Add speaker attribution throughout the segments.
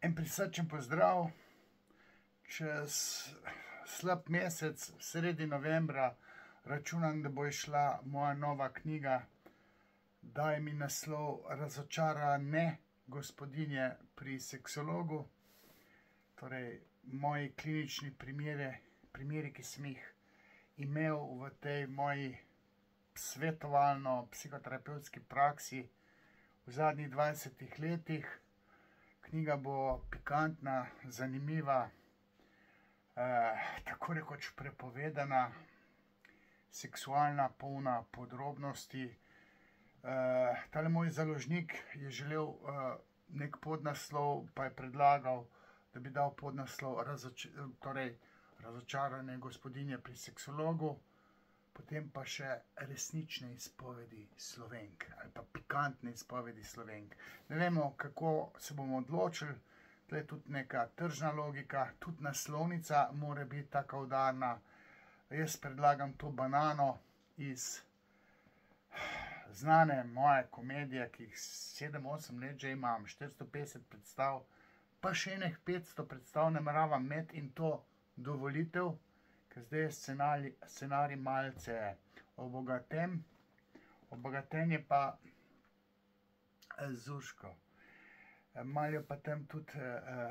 Speaker 1: En prisrčen pozdrav. Čez slab mesec, sredi novembra, računam, da bo izšla moja nova knjiga. Daje mi naslov Razočarane gospodinje pri seksologu. Torej, moji klinični primeri, ki sem jih imel v tej moji svetovalno-psihoterapevtski praksi v zadnjih 20 letih. Knjiga bo pikantna, zanimiva, tako rekoč prepovedana, seksualna, polna podrobnosti. Tale moj založnik je želel nek podnaslov, pa je predlagal, da bi dal podnaslov Razočarane gospodinje pri seksologu, potem pa še resnične izpovedi Slovenk ali pa pikantne izpovedi Slovenk. Ne vemo, kako se bomo odločili, tle je tudi neka tržna logika, tudi naslovnica mora biti taka udarna. Jaz predlagam to Banano iz znane moje komedije, ki jih 7-8 let že imam, 450 predstav, pa še enih 500 predstav nameravam imeti, in to do volitev, ker zdaj je scenarij malce obogaten. Obogaten je pa z Urško. Malo jo pa tam tudi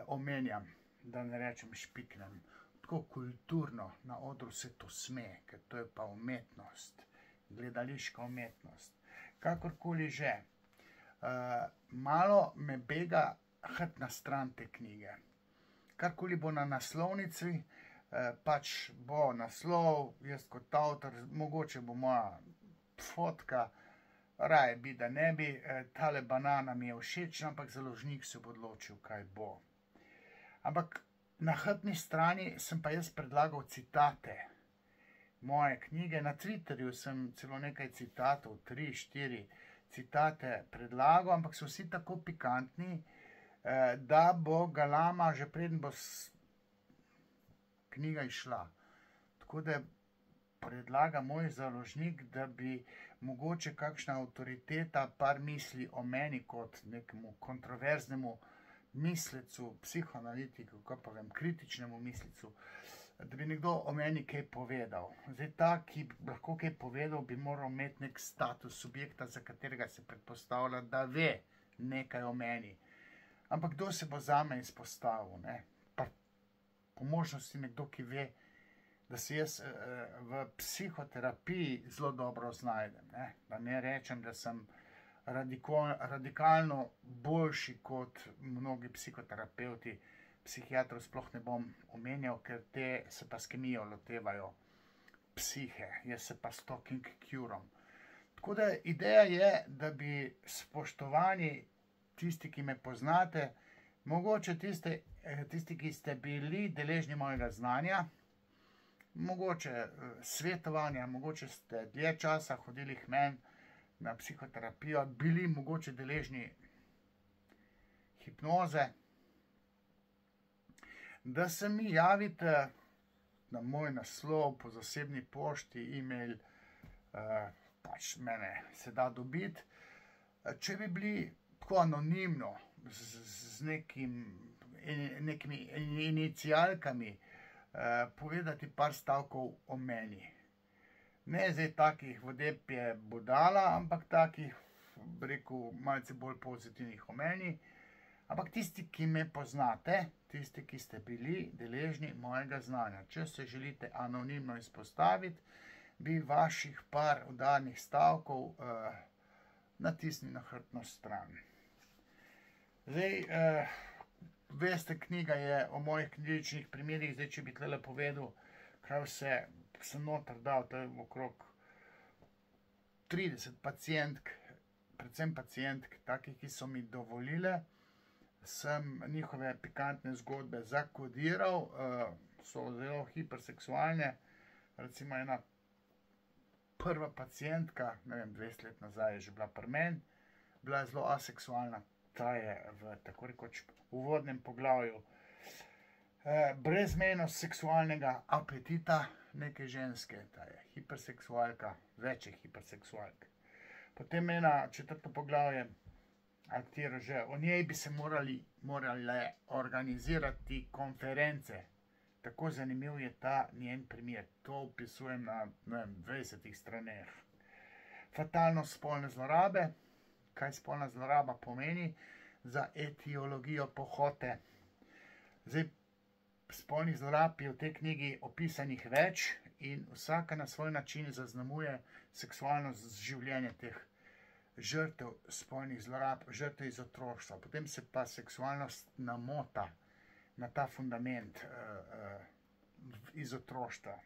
Speaker 1: omenjam, da ne rečem špiknem. Tako kulturno na odru se to sme, ker to je pa umetnost, gledališka umetnost. Kakorkoli že, malo me bega iti na stran te knjige. Karkoli bo na naslovnici, pač bo naslov, jaz kot avtor, mogoče bo moja fotka, raje bi, da ne bi. Tale Banana mi je všeč, ampak založnik se bo odločil, kaj bo. Ampak na hrbtni strani sem pa jaz predlagal citate moje knjige. Na Twitterju sem celo nekaj citatov, 3-4 citate predlagal, ampak so vsi tako pikantni, da bo galama, že preden bo knjiga išla. Tako da predlaga moj založnik, da bi mogoče kakšna avtoriteta par misli o meni kot nekemu kontroverznemu mislecu, psihoanalitiku, kako pa vem, kritičnemu mislecu, da bi nekdo o meni kaj povedal. Zdaj, ta, ki bi lahko kaj povedal, bi moral imeti nek status subjekta, za katerega se predpostavlja, da ve nekaj o meni. Ampak kdo se bo zame izpostavil, ne? Pa po možnosti nekdo, ki ve, da se jaz v psihoterapiji zelo dobro znajdem, ne? Da ne rečem, da sem radikalno boljši kot mnogi psihoterapeuti. Psihiatrov sploh ne bom omenjal, ker te se pa s kemijo lotevajo psihe, jaz se pa s talking curom. Tako da ideja je, da bi spoštovani tisti, ki me poznate, mogoče tisti, ki ste bili deležni mojega znanja, mogoče svetovanja, mogoče ste dlje časa hodili k meni na psihoterapijo, bili mogoče deležni hipnoze, da se mi javite na moj naslov po zasebni pošti, e-mail, pač mene se da dobiti. Če bi bili tako anonimno, z nekimi inicialkami, povedati par stavkov o meni. Ne zdaj takih vodepje budala, ampak takih, bi rekel, malce bolj pozitivnih o meni. Ampak tisti, ki me poznate, tisti, ki ste bili deležni mojega znanja. Če se želite anonimno izpostaviti, bi vaših par udarnih stavkov natisnili na hrbtno stran. Zdaj, veste, knjiga je o mojih kliničnih primerih. Zdaj, če bi tlele povedal, kaj vse sem noter dal, to je okrog 30 pacientk, predvsem pacientk, takih, ki so mi dovolile, sem njihove pikantne zgodbe zakodiral, so zelo hiperseksualne. Recimo ena prva pacientka, ne vem, 20 let nazaj je že bila pri meni, bila je zelo aseksualna. Ta je v tako rekoč uvodnem poglavju brezmejno seksualnega apetita neke ženske. Ta je hiperseksualka, več je hiperseksualk. Potem ena četrto poglavje, ali katero že, o njej bi se morale organizirati konference. Tako zanimiv je ta njen primer. To opisujem na, ne vem, 20 straneh. Fatalnost spolne zlorabe. Kaj spolna zloraba pomeni za etiologijo pohote? Zdaj, spolnih zlorab je v tej knjigi opisanih več in vsaka na svoj način zaznamuje seksualno življenje teh žrtev spolnih zlorab, žrtev iz otroštva. Potem se pa seksualnost namota na ta fundament iz otroštva.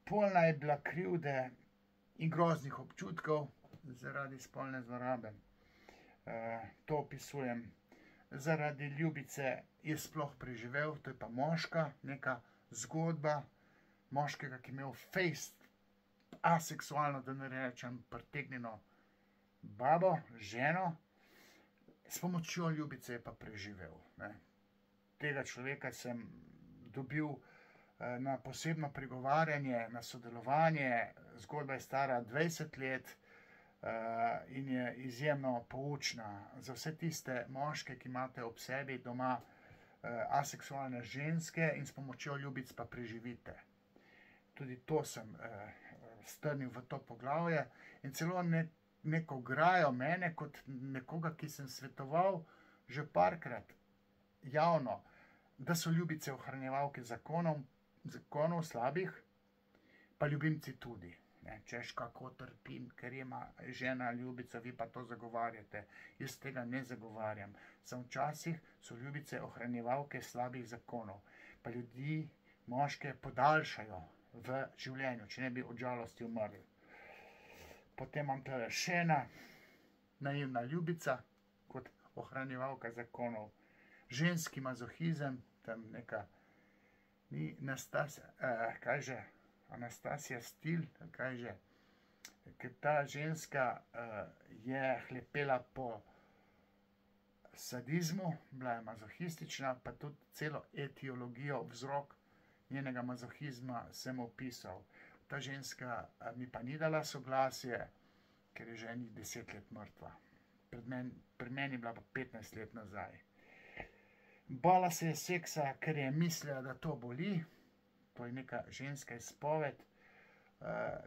Speaker 1: Polna je bila krivde in groznih občutkov zaradi spolne zlorabe. To opisujem. Zaradi ljubice je sploh preživel, to je pa moška, neka zgodba moškega, ki je imel fejst aseksualno, da ne rečem pretegnjeno babo, ženo, s pomočjo ljubice je pa preživel. Tega človeka sem dobil na posebno pregovarjanje, na sodelovanje. Zgodba je stara 20 let in je izjemno poučna za vse tiste moške, ki imate ob sebi doma aseksualne ženske in s pomočjo ljubic pa preživite. Tudi to sem strnil v to poglavje in celo neko grajo mene kot nekoga, ki sem svetoval že parkrat javno, da so ljubice ohranjevalke zakonov slabih, pa ljubimci tudi. Češ, kako trpim, ker ima žena ljubica, vi pa to zagovarjate. Jaz tega ne zagovarjam. Samo včasih so ljubice ohranjevalke slabih zakonov, pa ljudi, moške, podaljšajo v življenju, če ne bi od žalosti umrli. Potem imam tole še ena naivna ljubica kot ohranjevalka zakonov. Ženski mazohizem, tam neka ni Anastasija Stil, kaj že, ker ta ženska je hlepela po sadizmu, bila je mazohistična, pa tudi celo etiologijo, vzrok njenega mazohizma sem opisal. Ta ženska mi pa ni dala soglasje, ker je že 10 let mrtva. Pri meni je bila pa 15 let nazaj. Bala se je seksa, ker je mislila, da to boli. To je neka ženska izpoved.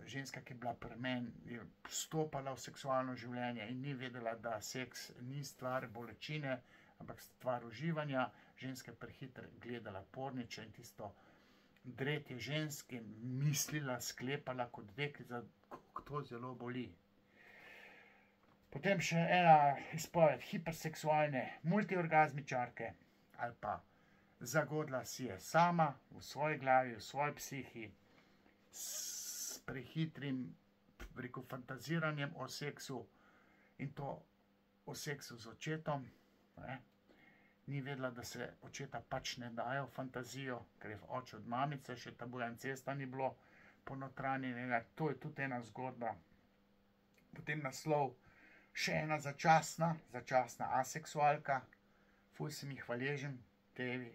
Speaker 1: Ženska, ki je bila pri meni, je vstopala v seksualno življenje in ni vedela, da seks ni stvar bolečine, ampak stvar uživanja. Ženska je prehitro gledala porniče in tisto dretje ženske mislila, sklepala kot deklica, kako to zelo boli. Potem še ena izpoved hiperseksualne multiorgazmičarke ali pa zagodla si je sama v svoji glavi, v svoji psihi s prehitrim fantaziranjem o seksu in to o seksu z očetom. Ni vedela, da se očeta pač ne dajo v fantazijo, ker je oče od mamice, še tabuja incesta ni bilo ponotranjenega. To je tudi ena zgodba. Potem naslov, še ena začasna aseksualka. Ful sem jih hvaležen tebi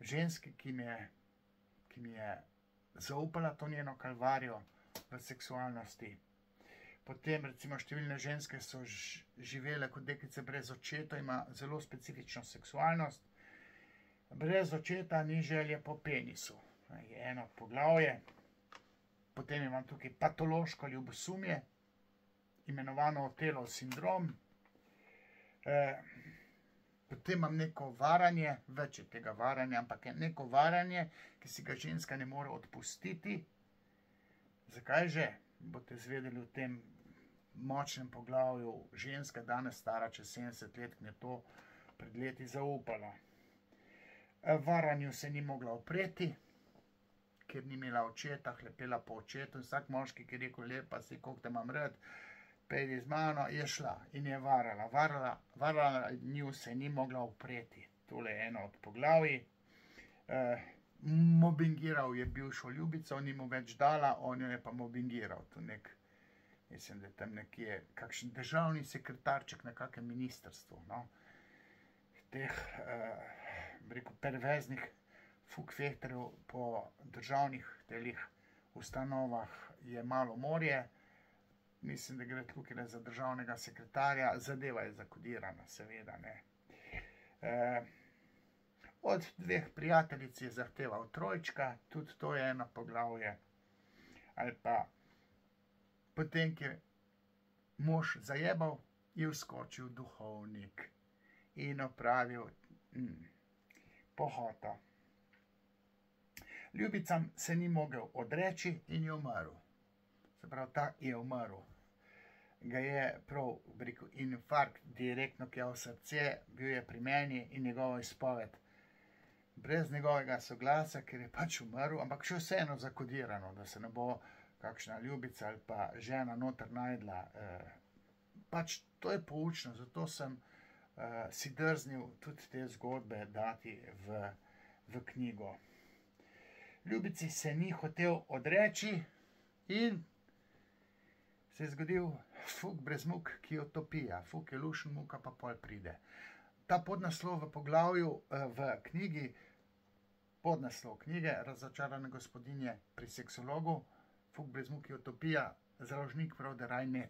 Speaker 1: ženski, ki mi je zaupala to njeno kalvarijo v seksualnosti. Potem recimo številne ženske so živele kot deklice brez očeta, ima zelo specifično seksualnost. Brez očeta ni želje po penisu. Je eno poglavje. Potem imam tukaj patološko ljubosumje, imenovano Otelov sindrom. Potem imam neko varanje, več je tega varanja, ampak je neko varanje, ki si ga ženska ne more odpustiti. Zakaj že? Boste zvedeli v tem močnem poglavju. Ženska danes stara čez 70 let, mi je to pred leti zaupala. Varanju se ni mogla upreti, ker ni imela očeta, hlepela po očetu. Vsak moški, ki je rekel, lepa si, koliko te imam rad, pejdi z mano, je šla in je varala. Varanju se ni mogla upreti. Tole je eno od poglavij. Mobingiral je bivšo ljubico, ni mu več dala, on jo je pa mobingiral. To mislim, da je tam nekje kakšen državni sekretarček na kakem ministrstvu. Teh, perverznih fukfehterjev po državnih telih ustanovah je malo morje. mislim, da gre tukaj za državnega sekretarja, zadeva je zakodirana, seveda, ne. Od 2 prijateljic je zahteval trojčka, tudi to je eno poglavje. Ali pa potem, ki je mož zajebal, je vskočil duhovnik in opravil pohoto. Ljubicam se ni mogel odreči in je umrl. Se pravi, ta je umrl. Ga je prav, bi rekel, infarkt direktno kjel srce, bil je pri meni in njegovo izpoved. Brez njegovega soglasja, ker je pač umrl, ampak še vseeno zakodirano, da se ne bo kakšna ljubica ali pa žena noter najdla. Pač to je poučno, zato sem si drznil tudi te zgodbe dati v knjigo. Ljubici se ni hotel odreči in se je zgodil fuk brez muk, ki jo topija. Fuk je lušen, muka pa pol pride. Ta podnaslov v poglavju v knjigi, podnaslov knjige Razočarane gospodinje pri seksologu, fuk brez muk, ki jo topija, založnik prav, da raj ne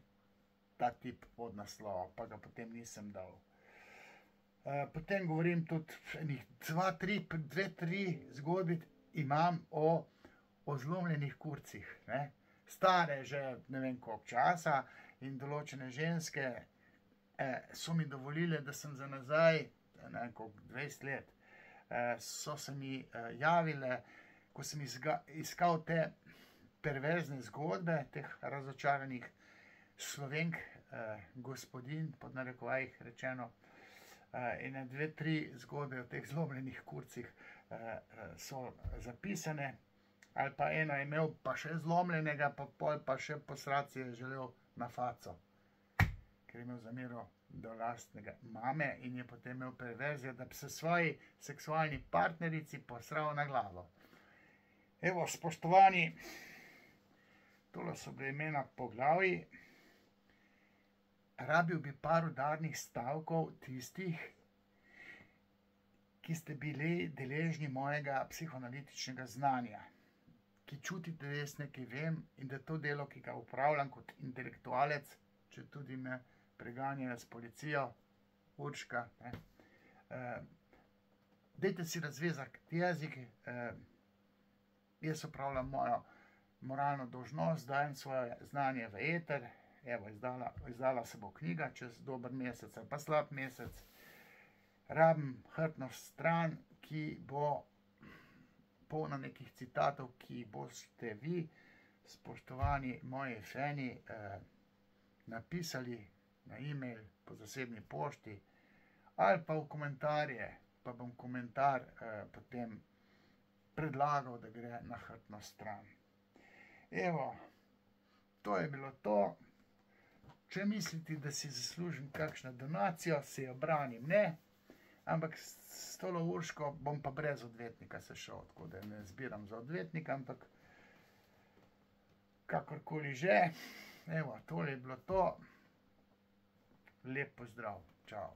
Speaker 1: ta tip podnaslova, pa ga potem nisem dal. Potem govorim tudi enih 2-3 zgodbi imam o zlomljenih kurcih, ne. Stare že ne vem koliko časa in določene ženske so mi dovolile, da sem za nazaj, ne vem koliko, 20 let, so se mi javile, ko sem iskal te perverzne zgodbe, teh razočaranih Slovenk, gospodinj, pod narekovajih rečeno, in 2-3 zgodbe o teh zlomljenih kurcih so zapisane, ali pa eno je imel pa še zlomljenega, pa pol pa še posrat si je želel na faco, ker je imel zamero do lastnega mame in je potem imel perverzijo, da bi se svoji seksualni partnerici posral na glavo. Evo, spoštovani, tole so bile imena poglavij. Rabil bi par udarnih stavkov tistih, ki ste bili deležni mojega psihoanalitičnega znanja, ki čutite, da jaz nekaj vem in da to delo, ki ga upravljam kot intelektualec, če tudi me preganjajo s policijo, Urška, ne. Dajte si razvezati jezik, jaz upravljam mojo moralno dolžnost, dajem svoje znanje v eter. Evo, izdala se bo knjiga čez dober mesec ali pa slab mesec. Rabim hrbtno stran, ki bo polna nekih citatov, ki boste vi, spoštovani moji fani, napisali na e-mail, po zasebni pošti ali pa v komentarje, pa bom komentar potem predlagal, da gre na hrbtno stran. Evo, to je bilo to. Če mislite, da si zaslužim kakšno donacijo, se jo branim, ne. Ampak s tolo Urško bom pa brez odvetnika se šel, tako da ne zbiram za odvetnika, ampak kakorkoli že. Evo, tole je bilo to. Lep pozdrav. Čau.